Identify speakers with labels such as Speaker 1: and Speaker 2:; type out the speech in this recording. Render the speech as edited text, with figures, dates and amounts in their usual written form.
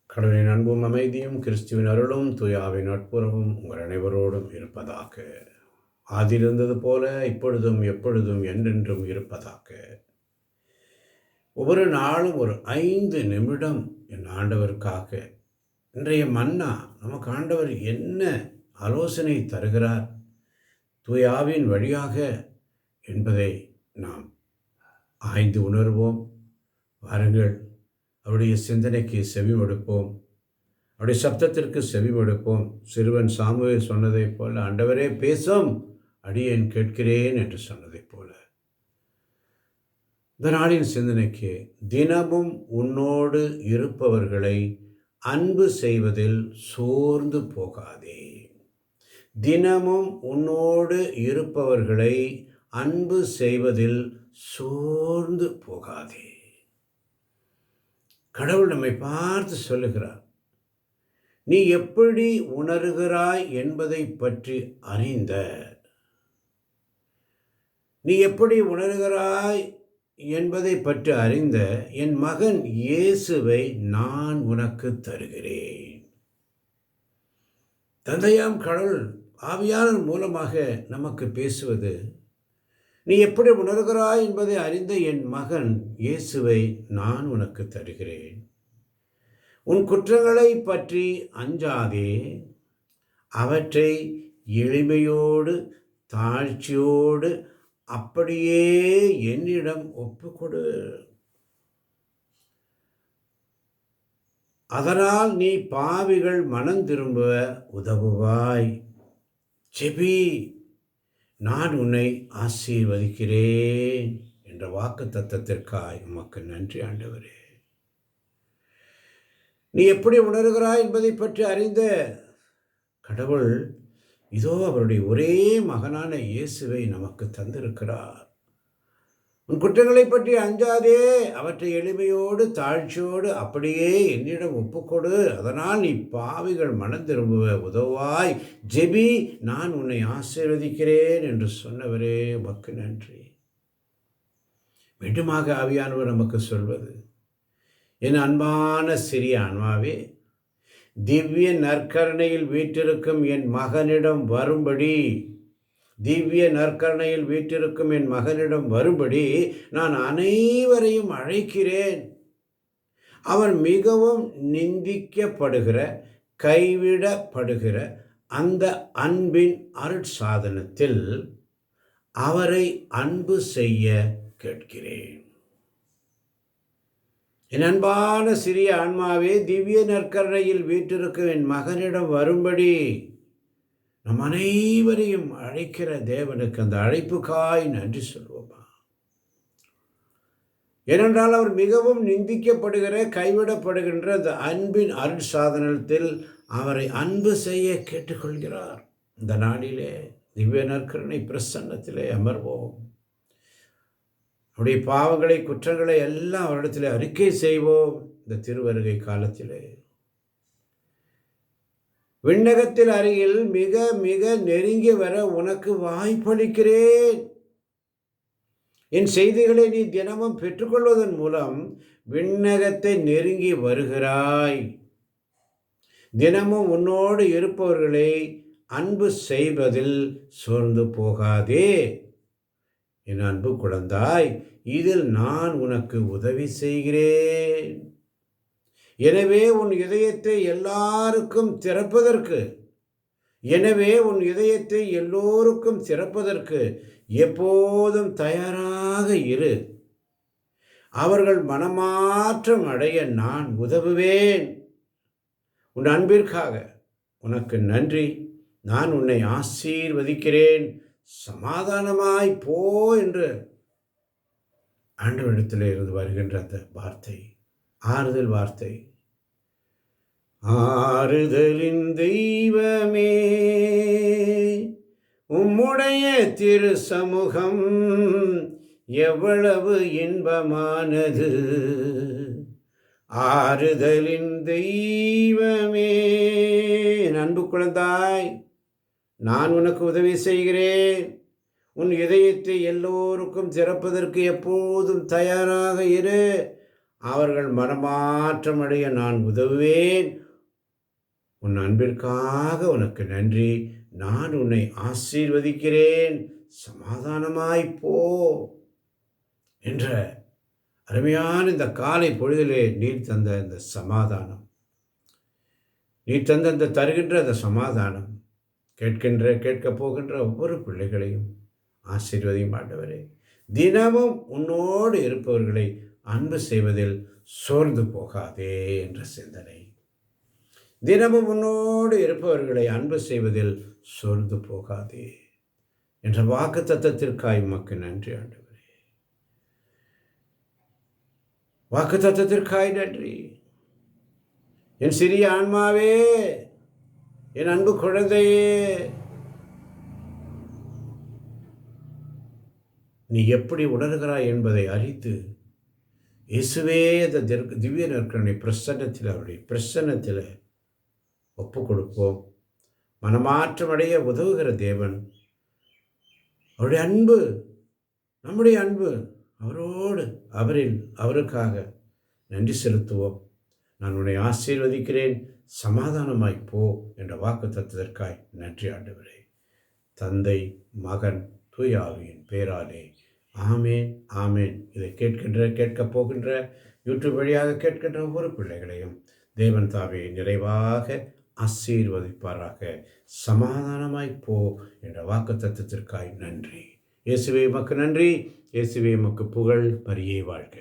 Speaker 1: கடவுளின் அன்பும் அமைதியும் கிறிஸ்துவின் அருளும் தூயாவின் நட்புறவும் உங்கள் அனைவரோடும் இருப்பதாக. ஆதியிருந்தது போல இப்பொழுதும் எப்பொழுதும் என்றென்றும் இருப்பதாக. ஒவ்வொரு நாளும் ஒரு 5 நிமிடம் என் ஆண்டவருக்காக. இன்றைய மன்னா நமக்கு ஆண்டவர் என்ன ஆலோசனை தருகிறார் தூயாவின் வழியாக என்பதை நாம் ஆய்ந்து உணர்வோம். வாருங்கள், அவருடைய சிந்தனைக்கு செவிமடுப்போம், அவருடைய சப்தத்திற்கு செவிமடுப்போம். சிறுவன் சாமுவேல் சொன்னதைப் போல, ஆண்டவரே பேசும், அடியேன் கேட்கிறேன் என்று சொன்னதைப் போல. இந்த நாளின் சிந்தனைக்கு, தினமும் உன்னோடு இருப்பவர்களை அன்பு செய்வதில் சோர்ந்து போகாதே. தினமும் உன்னோடு இருப்பவர்களை அன்பு செய்வதில் சோர்ந்து போகாதே. கடவுள் நம்மை பார்த்து சொல்லுகிறார், நீ எப்படி உணர்கிறாய் என்பதை பற்றி அறிந்த, நீ எப்படி உணர்கிறாய் என்பதை பற்றி அறிந்த என் மகன் இயேசுவை நான் உனக்கு தருகிறேன். தந்தையாம் கடவுள் ஆவியாளர் மூலமாக நமக்கு பேசுவது, நீ எப்படி உணர்கிறாய் என்பதை அறிந்த என் மகன் இயேசுவை நான் உனக்கு தருகிறேன். உன் குற்றங்களை பற்றி அஞ்சாதே, அவற்றை எளிமையோடு தாழ்ச்சியோடு அப்படியே என்னிடம் ஒப்புக்கொடு. அதனால் நீ பாவிகள் மனம் திரும்ப உதவுவாய். ஜெபி, நான் உன்னை ஆசீர்வதிக்கிறேன் என்ற வாக்கு தத்தத்திற்காய் உமக்கு நன்றி ஆண்டவரே. நீ எப்படி உணர்கிறாய் என்பதை பற்றி அறிந்த கடவுள் இதோ அவருடைய ஒரே மகனான இயேசுவை நமக்கு தந்திருக்கிறார். உன் குற்றங்களை பற்றி அஞ்சாதே, அவற்றை எளிமையோடு தாழ்ச்சியோடு அப்படியே என்னிடம் ஒப்புக்கொடு. அதனால் நீ பாவிகள் மனம் திரும்ப உதவாய். ஜெபி, நான் உன்னை ஆசீர்வதிக்கிறேன் என்று சொன்னவரே உமக்கு நன்றி. மீண்டுமாக ஆவியானவர் நமக்கு சொல்வது, என் அன்பான சிறிய ஆன்மாவே, திவ்ய நற்கருணையில் வீற்றிருக்கும் என் மகனிடம் வரும்படி, திவ்ய நற்கருணையில் வீற்றிருக்கும் என் மகனிடம் வரும்படி நான் அனைவரையும் அழைக்கிறேன். அவன் மிகவும் நிந்திக்கப்படுகிற, கைவிடப்படுகிற அந்த அன்பின் அருட்சாதனத்தில் அவரை அன்பு செய்ய கேட்கிறேன். என் அன்பான சிறிய ஆன்மாவே, திவ்ய நற்கருணையில் வீற்றிருக்கும் என் மகனிடம் வரும்படி நம் அனைவரையும் அழைக்கிற தேவனுக்கு அந்த அழைப்புக்காய் நன்றி சொல்வோமா. ஏனென்றால் அவர் மிகவும் நிந்திக்கப்படுகிற, கைவிடப்படுகின்ற அந்த அன்பின் அருட்சாதனத்தில் அவரை அன்பு செய்ய கேட்டுக்கொள்கிறார். இந்த நாளிலே திவ்ய நற்கருணை பிரசன்னத்திலே அமர்வோம். அவருடைய பாவங்களை, குற்றங்களை எல்லாம் அவரிடத்தில் அறிக்கை செய்வோம். இந்த திருவருகை காலத்திலே விண்ணகத்தில் அருகில் மிக மிக நெருங்கி வர உனக்கு வாய்ப்பளிக்கிறேன். என் செய்திகளை நீ தினமும் பெற்றுக்கொள்வதன் மூலம் விண்ணகத்தை நெருங்கி வருகிறாய். தினமும் உன்னோடு இருப்பவர்களை அன்பு செய்வதில் சோர்ந்து போகாதே. என் அன்பு குழந்தாய், இதில் நான் உனக்கு உதவி செய்கிறேன். எனவே உன் இதயத்தை எல்லாருக்கும் திறப்பதற்கு, எனவே உன் இதயத்தை எல்லோருக்கும் திறப்பதற்கு எப்போதும் தயாராக இரு. அவர்கள் மனமாற்றம் அடைய நான் உதவுவேன். உன் அன்பிற்காக உனக்கு நன்றி. நான் உன்னை ஆசீர்வதிக்கிறேன். சமாதானமாய் போ என்று ஆண்டவரிடத்தில் இருந்து வருகின்ற அந்த வார்த்தை, ஆறுதல் வார்த்தை. ஆறுதலின் தெய்வமே, உம்முடைய திரு சமூகம் எவ்வளவு இன்பமானது. ஆறுதலின் தெய்வமே, அன்பு குழந்தாய், நான் உனக்கு உதவி செய்கிறேன். உன் இதயத்தை எல்லோருக்கும் திறப்பதற்கு எப்போதும் தயாராக இரு. அவர்கள் மனமாற்றம் அடைய நான் உதவுவேன். உன் அன்பிற்காக உனக்கு நன்றி. நான் உன்னை ஆசீர்வதிக்கிறேன். சமாதானமாய் போ என்ற அருமையான இந்த காலை பொழுதிலே நீர் தந்த இந்த சமாதானம், நீர் தந்த இந்த தருகின்ற அந்த சமாதானம் கேட்கப் போகின்ற ஒவ்வொரு பிள்ளைகளையும் ஆசீர்வதியும் ஆண்டவரே. தினமும் உன்னோடு இருப்பவர்களை அன்பு செய்வதில் சோர்ந்து போகாதே என்ற சிந்தனை. தினமும் உன்னோடு இருப்பவர்களை அன்பு செய்வதில் சோர்ந்து போகாதே என்ற வாக்குத்தத்தத்திற்காய் உமக்கு நன்றி ஆண்டவரே. வாக்குத்தத்தத்திற்காய் நன்றி. என் சிறிய ஆன்மாவே, என் அன்பு குழந்தையே, நீ எப்படி உணர்கிறாய் என்பதை அறிந்து இயேசுவே அந்த திவ்ய நற்கருணை பிரசன்னத்தில், அவருடைய பிரசன்னத்தில் ஒப்பு கொடுப்போம். மனமாற்றமடைய உதவுகிற தேவன், அவருடைய அன்பு, நம்முடைய அன்பு அவரோடு, அவருக்காக நன்றி செலுத்துவோம். நான் உன்னை ஆசீர்வதிக்கிறேன், சமாதானமாய் போ என்ற வாக்கு தத்துவதற்காய் நன்றி ஆண்டவரே. தந்தை, மகன், தூய ஆவியின் பேராலே ஆமேன், ஆமேன். இதை கேட்கப் போகின்ற யூடியூப் வழியாக கேட்கின்ற ஒவ்வொரு பிள்ளைகளையும் தேவன் தாவே நிறைவாக ஆசீர்வதிப்பாராக. சமாதானமாய் போ என்ற வாக்கு தத்துவத்திற்காய் நன்றி. இயேசுவே உமக்கு நன்றி. இயேசுவே உமக்கு புகழ். பரியே வாழ்க.